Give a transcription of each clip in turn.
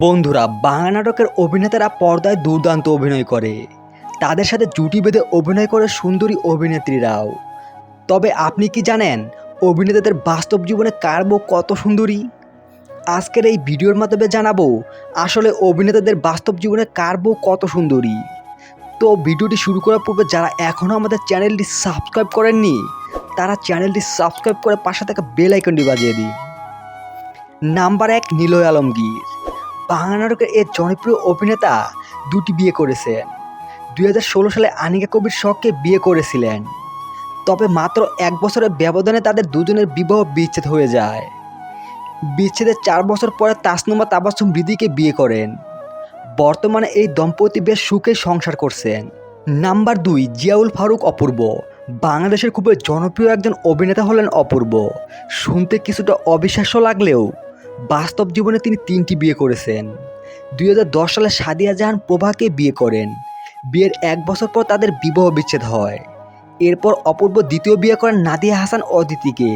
বন্ধুরা, বাংলা নাটকের অভিনেতারা পর্দায় দুর্দান্ত অভিনয় করে। তাদের সাথে জুটি বেঁধে অভিনয় করে সুন্দরী অভিনেত্রীরাও। তবে আপনি কি জানেন অভিনেতাদের বাস্তব জীবনে কার বউ কত সুন্দরী? আজকের এই ভিডিওর মাধ্যমে জানাবো আসলে অভিনেতাদের বাস্তব জীবনে কার বউ কত সুন্দরী। তো ভিডিওটি শুরু করার পূর্বে যারা এখনও আমাদের চ্যানেলটি সাবস্ক্রাইব করেননি তারা চ্যানেলটি সাবস্ক্রাইব করে পাশে থাকা বেল আইকনটি বাজিয়ে দিন। নাম্বার 1, নিলয় আলমগীর। বাংলা নাটকের এই জনপ্রিয় অভিনেতা দুটি বিয়ে করেছেন। 2016 সালে আনিকা কবির শখকে বিয়ে করেছিলেন। তবে মাত্র 1 বছরের ব্যবধানে তাদের দুজনের বিবাহ বিচ্ছেদ হয়ে যায়। বিচ্ছেদের 4 বছর পরে তাসনুমা তাবাসসুম হৃদিকে বিয়ে করেন। বর্তমানে এই দম্পতি বেশ সুখে সংসার করছেন। নাম্বার 2, জিয়াউল ফারুক অপূর্ব। বাংলাদেশের খুবই জনপ্রিয় একজন অভিনেতা হলেন অপূর্ব। শুনতে কিছুটা অবিশ্বাস্য লাগলেও বাস্তব জীবনে তিনি 3টি বিয়ে করেছেন। 2010 সালে সাদিয়া জাহান প্রভাকে বিয়ে করেন। বিয়ের 1 বছর পর তাদের বিবাহ বিচ্ছেদ হয়। এরপর অপূর্ব দ্বিতীয় বিয়ে করেন নাদিয়া হাসান অদিতিকে।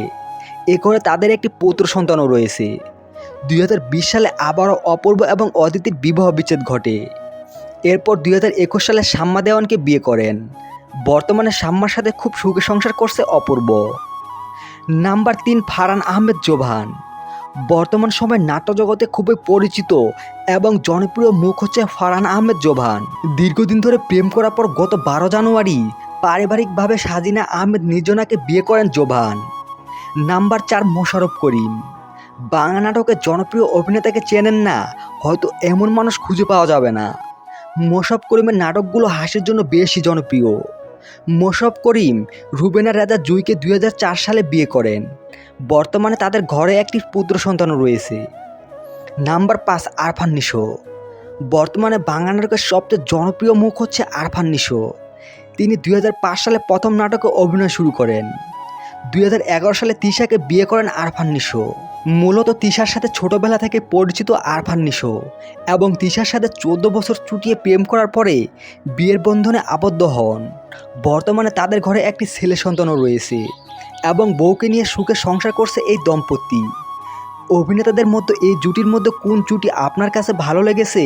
এ করে তাদের একটি পুত্র সন্তানও রয়েছে। 2020 সালে আবারও অপূর্ব এবং অদিতির বিবাহ বিচ্ছেদ ঘটে। এরপর 2021 সালে শাম্মা দেওয়ানকে বিয়ে করেন। বর্তমানে শাম্মার সাথে খুব সুখে সংসার করছে অপূর্ব। নাম্বার 3, ফারহান আহমেদ জোবান। বর্তমান সময়ে নাট্যজগতে খুবই পরিচিত এবং জনপ্রিয় মুখ হচ্ছে ফারহান আহমেদ জোবান। দীর্ঘদিন ধরে প্রেম করার পর গত 12 জানুয়ারি পারিবারিকভাবে সাজিনা আহমেদ নির্জনাকে বিয়ে করেন জোবান। নাম্বার 4, মোশাররফ করিম। বাংলা নাটকের জনপ্রিয় অভিনেতাকে চেনেন না হয়তো এমন মানুষ খুঁজে পাওয়া যাবে না। মোশাররফ করিমের নাটকগুলো হাসির জন্য বেশি জনপ্রিয়। মোশাররফ করিম রুবেনা রাজা জুঁইকে 2004 সালে বিয়ে করেন। বর্তমানে তাদের ঘরে একটি পুত্র সন্তানও রয়েছে। নাম্বার 5, আরফান নিশো। বর্তমানে বাংলা নাটকের সবচেয়ে জনপ্রিয় মুখ হচ্ছে আরফান নিশো। তিনি 2005 সালে প্রথম নাটকে অভিনয় শুরু করেন। 2011 সালে তিশাকে বিয়ে করেন আরফান নিশো। মূলত তিশার সাথে ছোটবেলা থেকে পরিচিত আরফান নিশো এবং তিশার সাথে 14 বছর চুটিয়ে প্রেম করার পরে বিয়ের বন্ধনে আবদ্ধ হন। বর্তমানে তাদের ঘরে একটি ছেলে সন্তানও রয়েছে এবং বউকে নিয়ে সুখে সংসার করছে এই দম্পতি। অভিনেতাদের মধ্যে এই জুটির মধ্যে কোন জুটি আপনার কাছে ভালো লেগেছে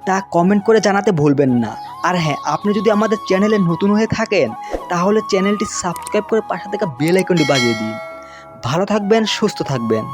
তা কমেন্ট করে জানাতে ভুলবেন না। আর হ্যাঁ, আপনি যদি আমাদের চ্যানেলে নতুন হয়ে থাকেন তাহলে চ্যানেলটি সাবস্ক্রাইব করে পাশে থাকা বেল আইকনটি বাজিয়ে দিন। ভালো থাকবেন, সুস্থ থাকবেন।